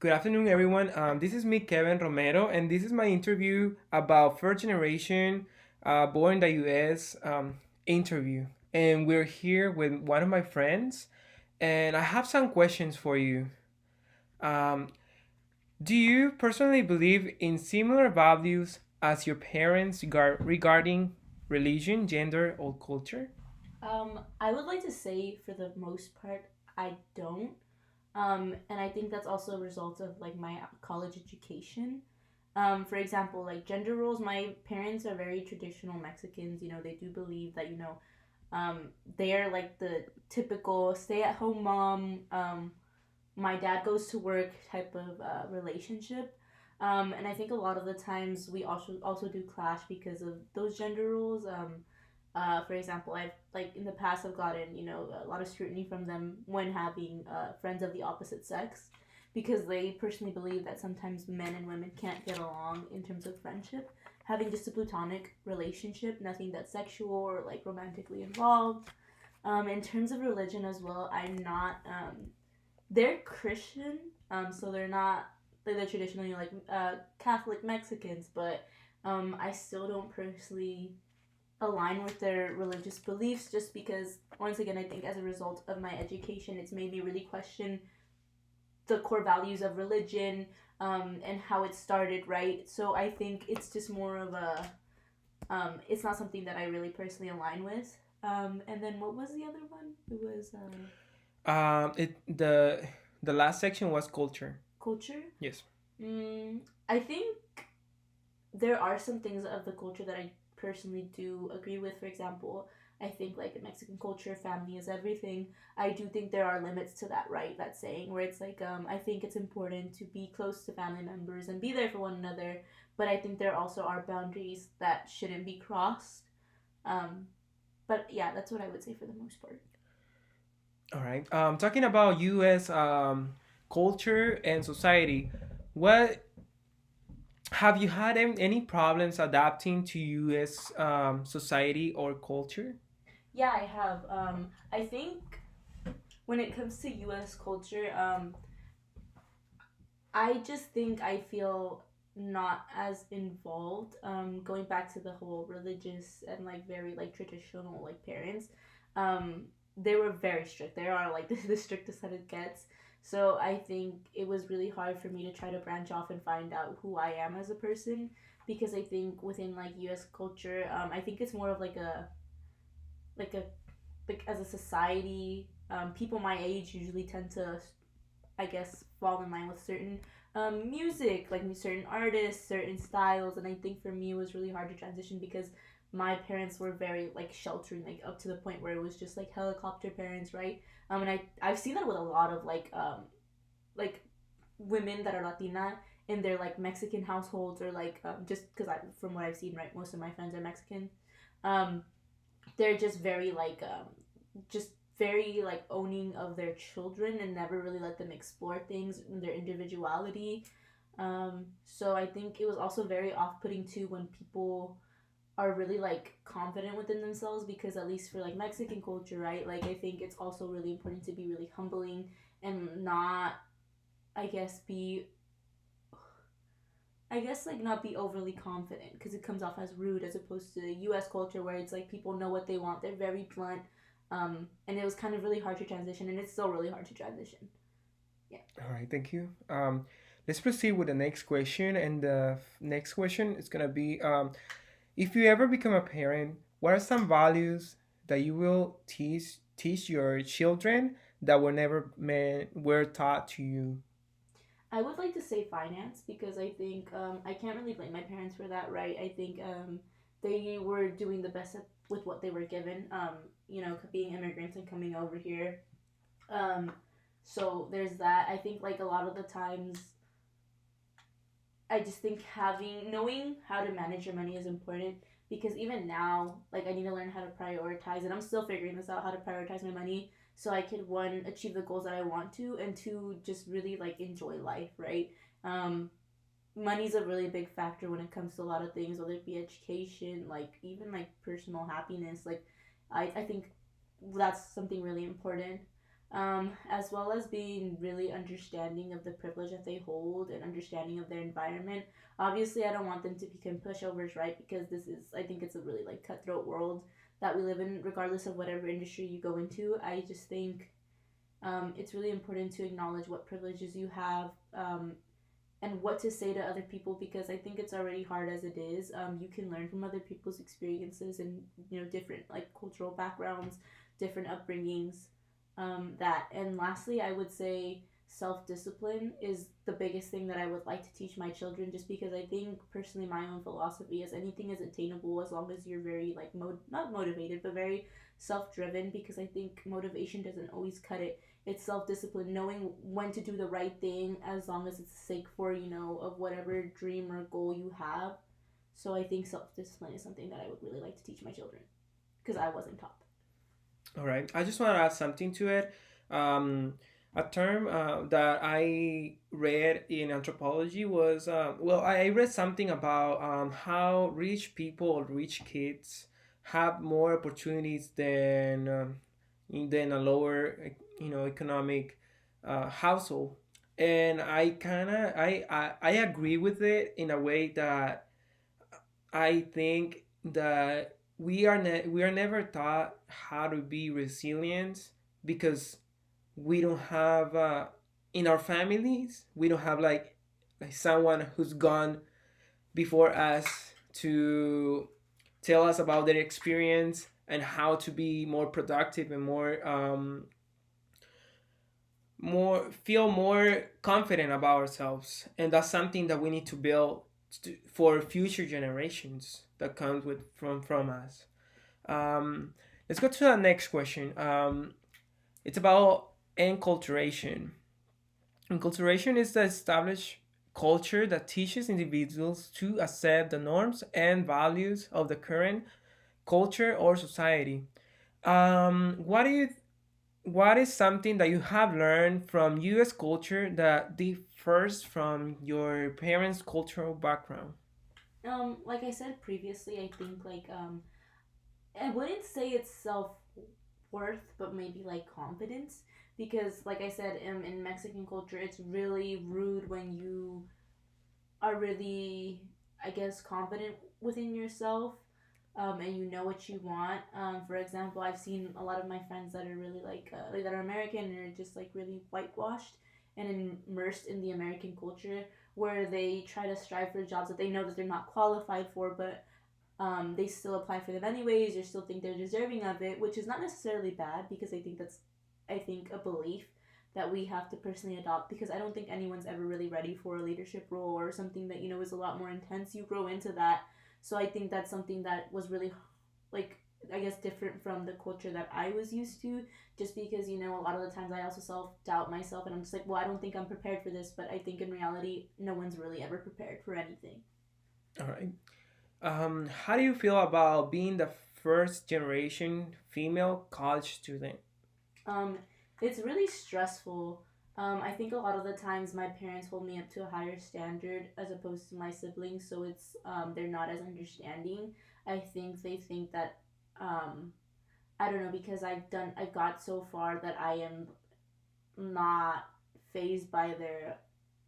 Good afternoon, everyone. This is me, Kevin Romero, and this is my interview about first generation, born in the U.S. Interview. And we're here with one of my friends, and I have some questions for you. Um, do you personally believe in similar values as your parents regarding religion, gender, or culture? I would like to say for the most part, I don't. And I think that's also a result of like my college education. For example, like gender roles, my parents are very traditional Mexicans. They do believe that, they are like the typical stay at home mom, my dad goes to work type of relationship. And I think a lot of the times we also do clash because of those gender roles. For example, I've like in the past I've gotten a lot of scrutiny from them when having friends of the opposite sex, because they personally believe that sometimes men and women can't get along in terms of friendship. Having just a platonic relationship, nothing that's sexual or like romantically involved. In terms of religion as well, I'm not. They're Christian, so they're not like the traditionally like Catholic Mexicans, but I still don't personally align with their religious beliefs, just because once again I think as a result of my education it's made me really question the core values of religion, and how it started, right? So I think it's just more of a it's not something that I really personally align with. And then what was the other one? It was It the last section was culture. culture. Yes. I think there are some things of the culture that I personally do agree with. For example, I think like in Mexican culture, family is everything. I do think there are limits to that, right? That saying where it's like, I think it's important to be close to family members and be there for one another, but I think there also are boundaries that shouldn't be crossed. Um, but yeah, that's what I would say for the most part. All right. Talking about U.S. Culture and society, what have you had any problems adapting to U.S. Society or culture? Yeah, I have. I think when it comes to U.S. culture, I just think I feel not as involved. Going back to the whole religious and like very like traditional like parents, um, they were very strict. They are like the strictest that it gets. So I think it was really hard for me to try to branch off and find out who I am as a person, because I think within like U.S. culture, I think it's more of like a like as a society, people my age usually tend to, I guess, fall in line with certain music, like certain artists, certain styles. And I think for me, it was really hard to transition because my parents were very like sheltering, like up to the point where it was just like helicopter parents, right? And I've seen that with a lot of like women that are Latina in their like Mexican households, or like just because I from what I've seen, right, most of my friends are Mexican. Um, they're just very like just very like owning of their children and never really let them explore things in their individuality. So I think it was also very off-putting too when people are really like confident within themselves, because at least for like Mexican culture, right, like I think it's also really important to be really humbling and not, I guess, be, I guess, like not be overly confident, because it comes off as rude, as opposed to the U.S. culture where it's like people know what they want. They're very blunt, and it was kind of really hard to transition, and it's still really hard to transition. Yeah. All right, thank you. Let's proceed with the next question. And the next question is gonna be, if you ever become a parent, what are some values that you will teach your children that were taught to you? I would like to say finance, because I think I can't really blame my parents for that, right? I think they were doing the best with what they were given. Being immigrants and coming over here. Um, so there's that. I think like a lot of the times I just think having knowing how to manage your money is important, because even now, like I need to learn how to prioritize, and I'm still figuring this out, how to prioritize my money so I can, one, achieve the goals that I want to, and two, just really like enjoy life, right? Um, Money's a really big factor when it comes to a lot of things, whether it be education, like even like personal happiness. Like I think that's something really important. as well as being really understanding of the privilege that they hold and understanding of their environment. Obviously, I don't want them to become pushovers, right? Because this is, I think it's a really like cutthroat world that we live in, regardless of whatever industry you go into. I just think it's really important to acknowledge what privileges you have, and what to say to other people, because I think it's already hard as it is. You can learn from other people's experiences and different like cultural backgrounds, different upbringings. That and lastly, I would say self discipline is the biggest thing that I would like to teach my children. Just because I think personally my own philosophy is anything is attainable as long as you're very like not motivated but very self driven. Because I think motivation doesn't always cut it. It's self discipline, knowing when to do the right thing as long as it's sake for of whatever dream or goal you have. So I think self discipline is something that I would really like to teach my children because I wasn't taught. All right. I just want to add something to it. A term that I read in anthropology was well, I read something about how rich people or rich kids have more opportunities than a lower, economic household, and I agree with it in a way that I think that we are never taught how to be resilient because we don't have in our families we don't have like someone who's gone before us to tell us about their experience and how to be more productive and more feel more confident about ourselves, and that's something that we need to build for future generations that comes with from us. um, let's go to the next question. It's about enculturation. Enculturation is the established culture that teaches individuals to accept the norms and values of the current culture or society. What is something that you have learned from U.S. culture that differs from your parents' cultural background? Like I said previously, I think I wouldn't say it's self worth, but maybe like confidence. Because, like I said, in Mexican culture, it's really rude when you are really, I guess, confident within yourself, and you know what you want. For example, I've seen a lot of my friends that are really like that are American and are just like really whitewashed and immersed in the American culture, where they try to strive for jobs that they know that they're not qualified for, but they still apply for them anyways, or still think they're deserving of it, which is not necessarily bad, because I think a belief that we have to personally adopt, because I don't think anyone's ever really ready for a leadership role or something that is a lot more intense. You grow into that. So I think that's something that was really like, I guess, different from the culture that I was used to, just because a lot of the times I also self doubt myself, and I'm just like, well, I don't think I'm prepared for this, but I think in reality no one's really ever prepared for anything. All right. How do you feel about being the first generation female college student? Um, it's really stressful. I think a lot of the times my parents hold me up to a higher standard as opposed to my siblings, so it's they're not as understanding. I think they think that I don't know, because I've got so far that I am not phased by their,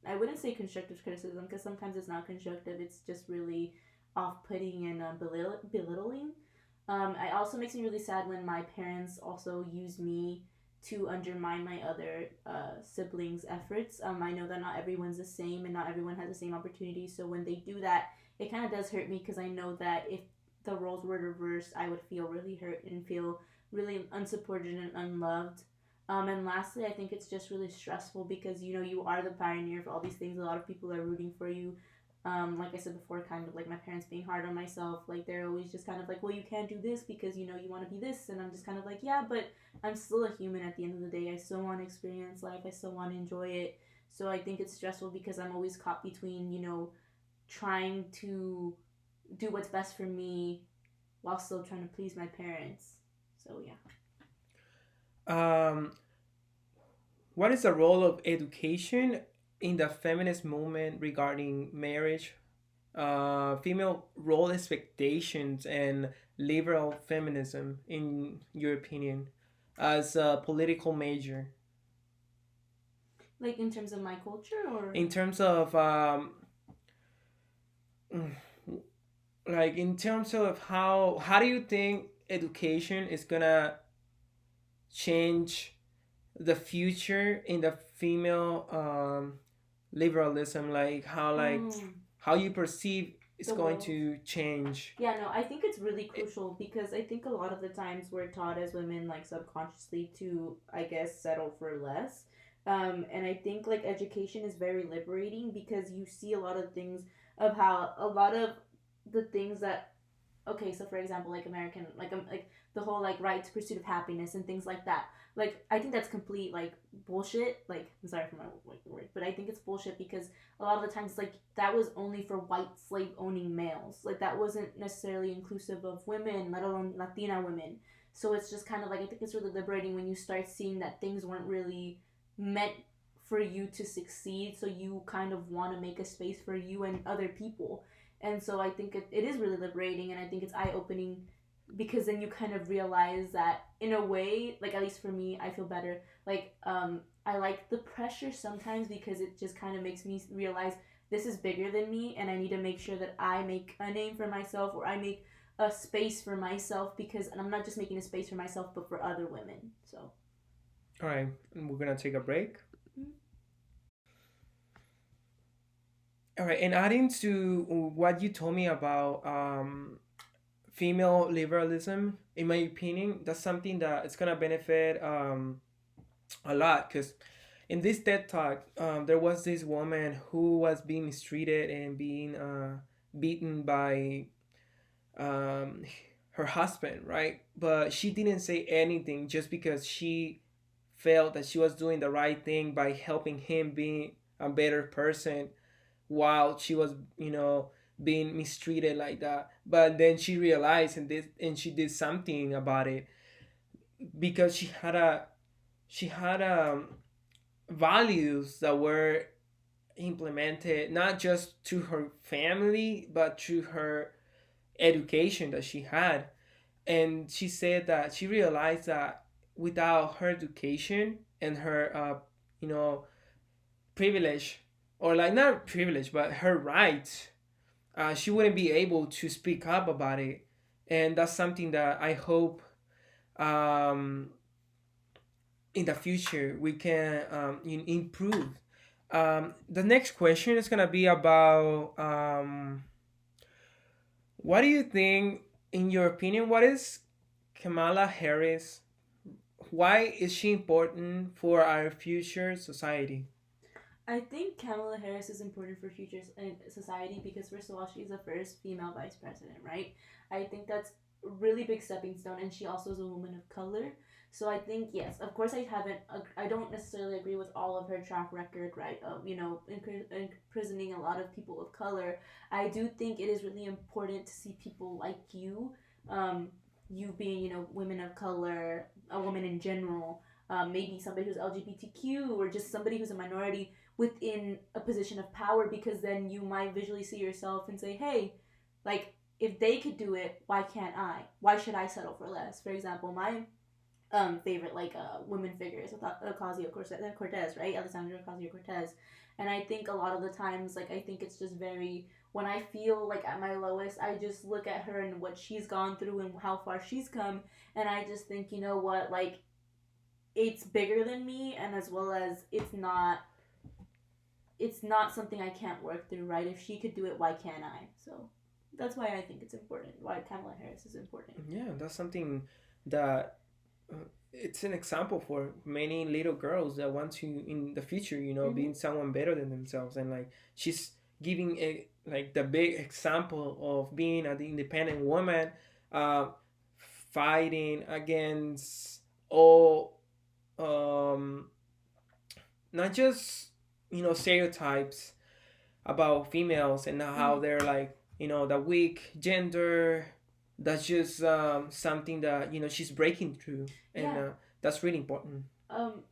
I wouldn't say constructive criticism, because sometimes it's not constructive. It's just really off-putting and belittling. It also makes me really sad when my parents also use me to undermine my other siblings' efforts. I know that not everyone's the same and not everyone has the same opportunities. So when they do that, it kind of does hurt me, because I know that if the roles were reversed, I would feel really hurt and feel really unsupported and unloved. And lastly, I think it's just really stressful, because you are the pioneer for all these things. A lot of people are rooting for you. Like I said before, kind of like my parents being hard on myself. Like, they're always just kind of like, well, you can't do this because you want to be this, and I'm just kind of like, yeah, but I'm still a human at the end of the day. I still want to experience life. I still want to enjoy it. So I think it's stressful because I'm always caught between trying to do what's best for me while still trying to please my parents. So yeah. Um, what is the role of education in the feminist movement regarding marriage, female role expectations, and liberal feminism, in your opinion? as a political major Like in terms of my culture, or in terms of like in terms of how do you think education is gonna change the future in the female liberalism, um, how you perceive it's the going world. to change. Yeah, no, I think it's really It, crucial because I think a lot of the times we're taught as women, like subconsciously, to, I guess, settle for less. And I think like education is very liberating because you see a lot of things of how a lot of the things that, okay, so for example, like American, like the whole like right to pursuit of happiness and things like that. Like I think that's complete like bullshit. Like I'm sorry for my like word, but I think it's bullshit because a lot of the times like that was only for white slave owning males. Like that wasn't necessarily inclusive of women, let alone Latina women. So it's just kind of like I think it's really liberating when you start seeing that things weren't really meant for you to succeed. So you kind of want to make a space for you and other people, and so I think it is really liberating, and I think it's eye opening because then you kind of realize that in a way, like at least for me, I feel better. Like I like the pressure sometimes because it just kind of makes me realize this is bigger than me, and I need to make sure that I make a name for myself or I make a space for myself because and I'm not just making a space for myself but for other women. So all right, we're gonna take a break. All right, and adding to what you told me about female liberalism, in my opinion, that's something that it's gonna benefit a lot because in this TED talk, there was this woman who was being mistreated and being beaten by um, her husband, right? But she didn't say anything just because she felt that she was doing the right thing by helping him be a better person while she was, being mistreated like that. But then she realized and she did something about it because she had values that were implemented not just to her family but to her education that she had. And she said that she realized that without her education and her you know privilege, or like not privilege but her rights, she wouldn't be able to speak up about it. And that's something that I hope um, in the future we can improve. The next question is gonna be about what do you think, in your opinion, what is Kamala Harris? Why is she important for our future society? I think Kamala Harris is important for future society because first of all, she's the first female vice president, right? I think that's a really big stepping stone, and she also is a woman of color. So I think yes, of course, I don't necessarily agree with all of her track record, right? Imprisoning a lot of people of color. I do think it is really important to see people like you, you being women of color, a woman in general, maybe somebody who's LGBTQ or just somebody who's a minority within a position of power because then you might visually see yourself and say, hey, like if they could do it, why can't I? Why should I settle for less? For example, my favorite like women figures, Ocasio Cortez, right? Alexandria Ocasio Cortez, and I think a lot of the times, like I think it's just very when I feel like at my lowest, I just look at her and what she's gone through and how far she's come, and I just think, you know what, like it's bigger than me, and as well as it's not something I can't work through, right? If she could do it, why can't I? So that's why I think it's important. Why Kamala Harris is important. Yeah, that's something that it's an example for many little girls that want to in the future, Mm-hmm. being someone better than themselves. And like she's giving a like the big example of being an independent woman, uh, fighting against all um, not just stereotypes about females and how Mm-hmm. they're like the weak gender. That's just something that she's breaking through, and Yeah. that's really important.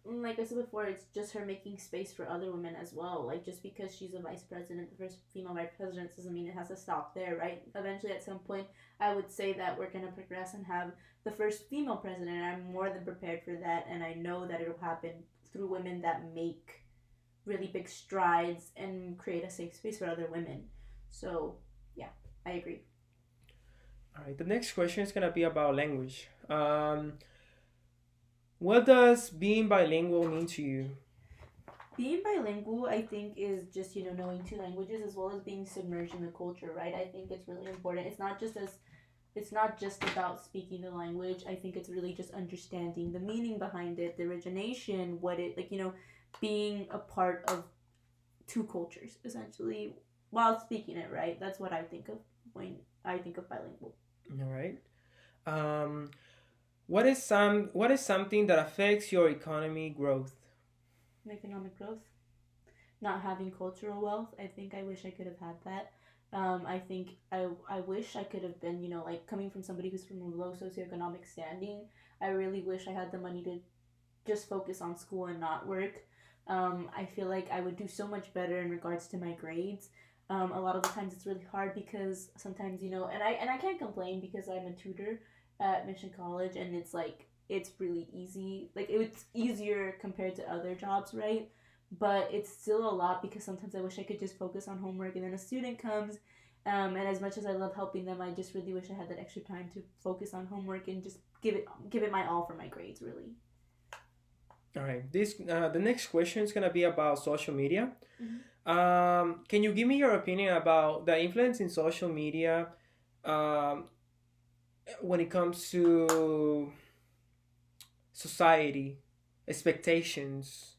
Like I said before, it's just her making space for other women as well. Like just because she's a vice president, the first female vice president, doesn't mean it has to stop there, right? Eventually, at some point, I would say that we're gonna progress and have the first female president. And I'm more than prepared for that, and I know that it'll happen through women that make really big strides and create a safe space for other women. So, yeah, I agree. All right, the next question is gonna be about language. What does being bilingual mean to you? Being bilingual, I think, is just knowing two languages as well as being submerged in the culture, right? I think it's really important. It's not just about speaking the language. I think it's really just understanding the meaning behind it, the origination, what it like, being a part of two cultures essentially while speaking it, right? That's what I think of when I think of bilingual. All right. Um, what is something that affects your economy growth? Economic growth, not having cultural wealth. I think I wish I could have had that. I think I wish I could have been, like coming from somebody who's from a low socioeconomic standing. I really wish I had the money to just focus on school and not work. I feel like I would do so much better in regards to my grades. A lot of the times it's really hard because sometimes and I can't complain because I'm a tutor at Mission College, and it's like it's really easy. Like it's easier compared to other jobs, right? But it's still a lot because sometimes I wish I could just focus on homework, and then a student comes. And as much as I love helping them, I just really wish I had that extra time to focus on homework and just give it my all for my grades. Really. All right. This the next question is gonna be about social media. Mm-hmm. Can you give me your opinion about the influence in social media um, when it comes to society expectations?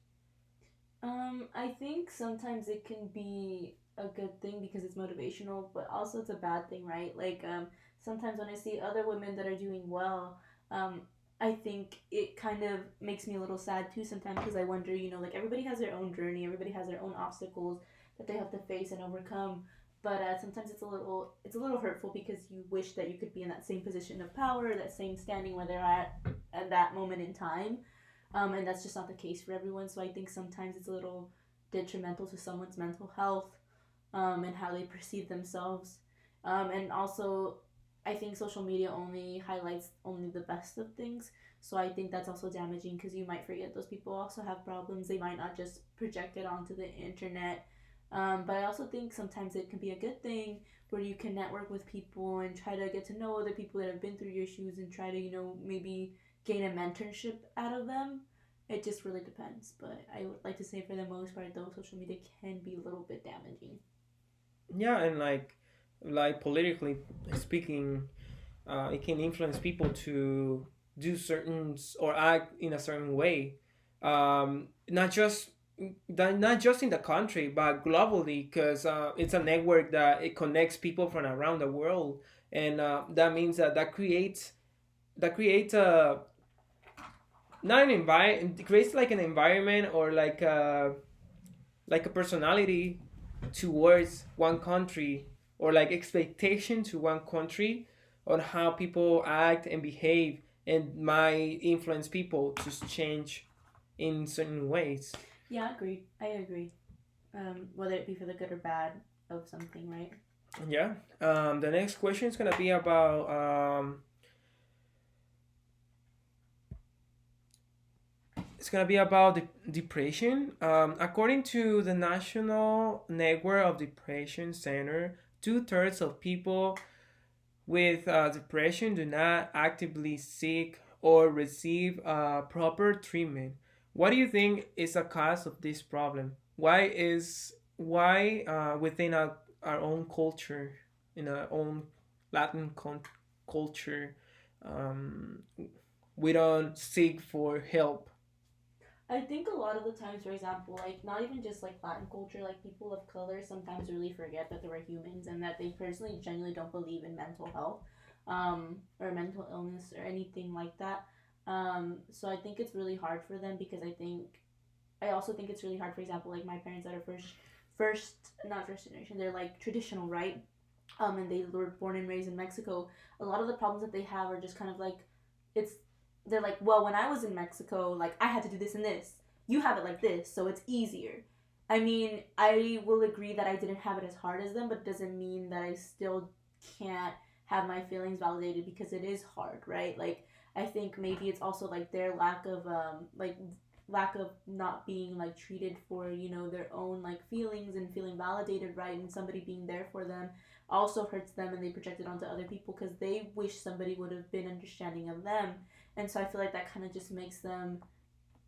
I think sometimes it can be a good thing because it's motivational, but also it's a bad thing, right? Like, sometimes when I see other women that are doing well, um, I think it kind of makes me a little sad too sometimes because I wonder, like everybody has their own journey, everybody has their own obstacles that they have to face and overcome. But sometimes it's a little hurtful because you wish that you could be in that same position of power, that same standing where they're at that moment in time, and that's just not the case for everyone. So I think sometimes it's a little detrimental to someone's mental health, and how they perceive themselves. And also, I think social media only highlights only the best of things. So I think that's also damaging because you might forget those people also have problems. They might not just project it onto the internet. But I also think sometimes it can be a good thing where you can network with people and try to get to know other people that have been through your shoes and try to, maybe gain a mentorship out of them. It just really depends. But I would like to say for the most part, though, social media can be a little bit damaging. Yeah, and like politically speaking, it can influence people to do certain or act in a certain way, not just not just in the country but globally, because it's a network that it connects people from around the world, and that means that creates a not an environment, it creates like an environment or like a personality towards one country, or like expectation to one country on how people act and behave, and might influence people to change in certain ways. Yeah, I agree. I agree. Whether it be for the good or bad of something, right? Yeah. The next question is gonna be about depression. According to the National Network of Depression Center, 2/3 of people with depression do not actively seek or receive proper treatment. What do you think is the cause of this problem? Why within our own culture, in our own Latin culture, um, we don't seek for help? I think a lot of the times, for example, like not even just like Latin culture, like people of color sometimes really forget that they were humans and that they personally genuinely don't believe in mental health, or mental illness or anything like that. So I think it's really hard for them because I also think it's really hard. For example, like my parents that are first not first generation, they're like traditional, right? And they were born and raised in Mexico. A lot of the problems that they have are just kind of like it's they're like, well, when I was in Mexico, like I had to do this and this. You have it like this, so it's easier. I mean, I will agree that I didn't have it as hard as them, but it doesn't mean that I still can't have my feelings validated because it is hard, right? Like I think maybe it's also like their lack of not being like treated for, you know, their own like feelings and feeling validated, right? And somebody being there for them also hurts them, and they project it onto other people because they wish somebody would have been understanding of them. And so I feel like that kind of just makes them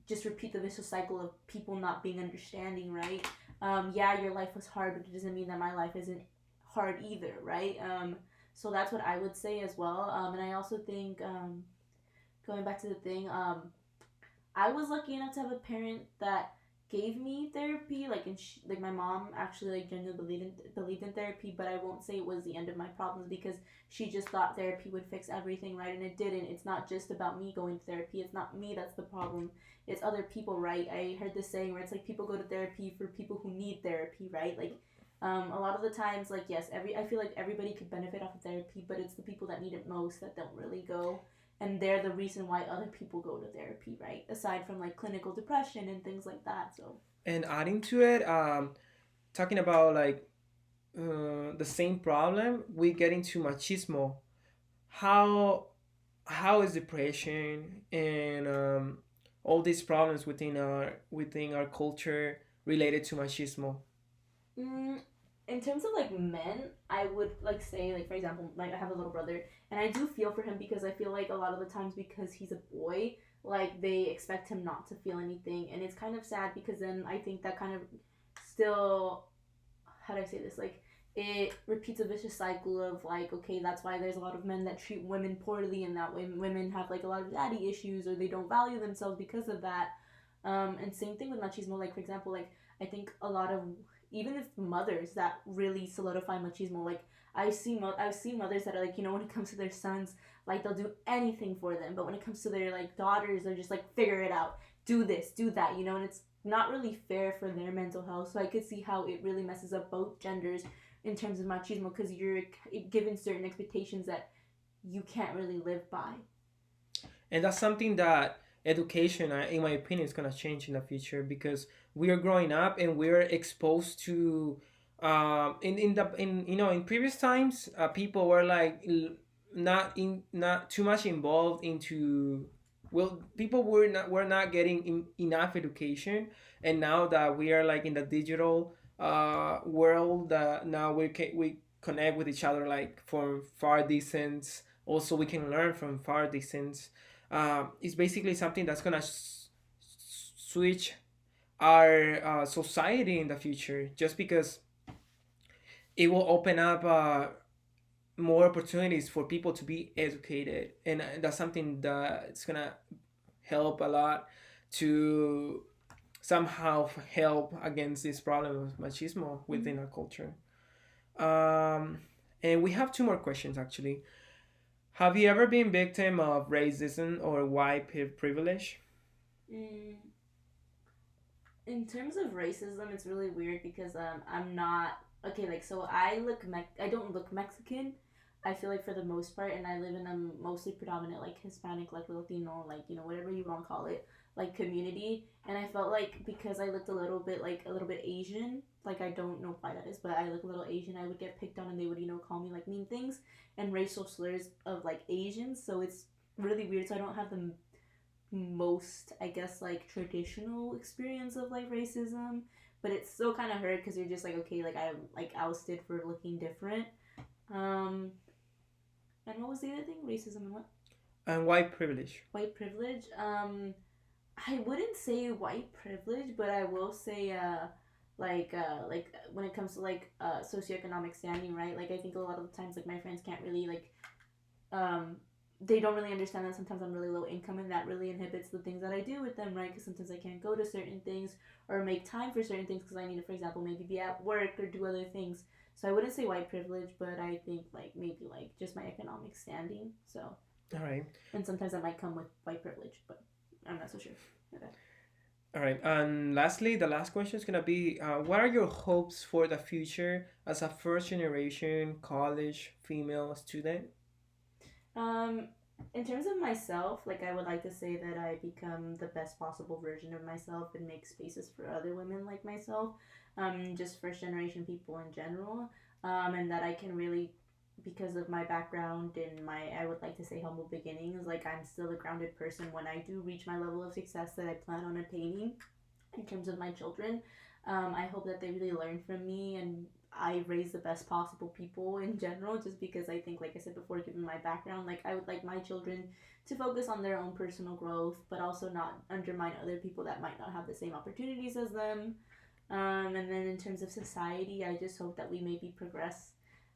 just repeat the vicious cycle of people not being understanding, right? Yeah, your life was hard, but it doesn't mean that my life isn't hard either, right? So that's what I would say as well. And I also think, going back to the thing, I was lucky enough to have a parent that gave me therapy. Like, like my mom actually like genuinely believed in therapy, but I won't say it was the end of my problems because she just thought therapy would fix everything, right? And it didn't. It's not just about me going to therapy. It's not me that's the problem. It's other people, right? I heard this saying where it's like people go to therapy for people who need therapy, right? Like, a lot of the times, like yes, I feel like everybody could benefit off of therapy, but it's the people that need it most that don't really go, and they're the reason why other people go to therapy, right? Aside from like clinical depression and things like that. So, And adding to it, talking about like the same problem, we get into machismo. How how is depression and all these problems within our culture related to machismo? mm, in terms of like men, I would like say like for example, like I have a little brother, and I do feel for him because I feel like a lot of the times because he's a boy, like they expect him not to feel anything, and it's kind of sad because then I think that kind of still, how do I say this, like it repeats a vicious cycle of like, okay, that's why there's a lot of men that treat women poorly, and that way women have like a lot of daddy issues or they don't value themselves because of that. And same thing with machismo. Like for example, like I think a lot of, even if mothers that really solidify machismo, like I've seen mothers that are like, you know, when it comes to their sons, like they'll do anything for them, but when it comes to their like daughters, they're just like figure it out, do this, do that, you know, and it's not really fair for their mental health. So I could see how it really messes up both genders in terms of machismo because you're given certain expectations that you can't really live by. And that's something that education, in my opinion, is gonna change in the future because we are growing up and we're exposed to in you know in previous times people were like not too much involved into, well, people were not getting enough education. And now that we are like in the digital world, now we connect with each other like from far distance. Also we can learn from far distance. It's basically something that's gonna switch our society in the future, just because it will open up more opportunities for people to be educated, and that's something that's gonna help a lot to somehow help against this problem of machismo Mm-hmm. within our culture. Um, and we have two more questions actually. Have you ever been victim of racism or white privilege? Mm, in terms of racism, it's really weird because I'm not okay. Like so, I don't look Mexican. I feel like for the most part, and I live in a mostly predominant like Hispanic, like Latino, like you know whatever you want to call it, like community. And I felt like because I looked a little bit Asian, like I don't know why that is, but I look a little Asian. I would get picked on, and they would call me like mean things and racial slurs of like Asians. So it's really weird. So I don't have the most, I guess, like traditional experience of like racism, but it's still kind of hurt because you're just like, okay, like I'm like ousted for looking different. Um, and what was the other thing? Racism and what? And white privilege. White privilege. I wouldn't say white privilege, but I will say like when it comes to like socioeconomic standing, right? Like I think a lot of the times like my friends can't really like um, they don't really understand that sometimes I'm really low income, and that really inhibits the things that I do with them, right? Because sometimes I can't go to certain things or make time for certain things because I need to, for example, maybe be at work or do other things. So I wouldn't say white privilege, but I think like maybe like just my economic standing. So, All right. and sometimes that might come with white privilege, but I'm not so sure. Okay. All right. And lastly, the last question is gonna be, what are your hopes for the future as a first generation college female student? In terms of myself, like I would like to say that I become the best possible version of myself and make spaces for other women like myself, just first generation people in general, and that I can really, because of my background and my, I would like to say humble beginnings, like I'm still a grounded person when I do reach my level of success that I plan on attaining in terms of my children. I hope that they really learn from me and I raise the best possible people in general, just because I think, like I said before, given my background, like I would like my children to focus on their own personal growth, but also not undermine other people that might not have the same opportunities as them. And then in terms of society, I just hope that we maybe progress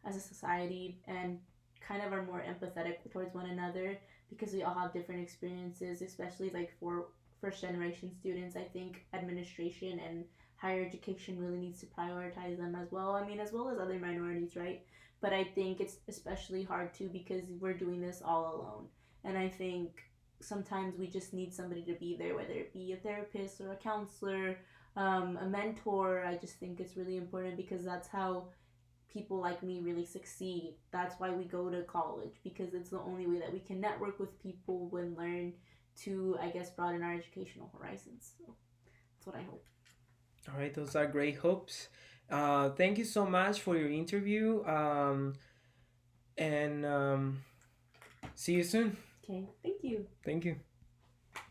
as a society and kind of are more empathetic towards one another because we all have different experiences, especially like for first generation students. I think administration and higher education really needs to prioritize them as well. I mean, as well as other minorities, right? But I think it's especially hard too because we're doing this all alone. And I think sometimes we just need somebody to be there, whether it be a therapist or a counselor, a mentor. I just think it's really important because that's how people like me really succeed. That's why we go to college because it's the only way that we can network with people and learn to, I guess, broaden our educational horizons. So that's what I hope. All right, those are great hopes. Thank you so much for your interview. And see you soon. Okay, thank you. Thank you.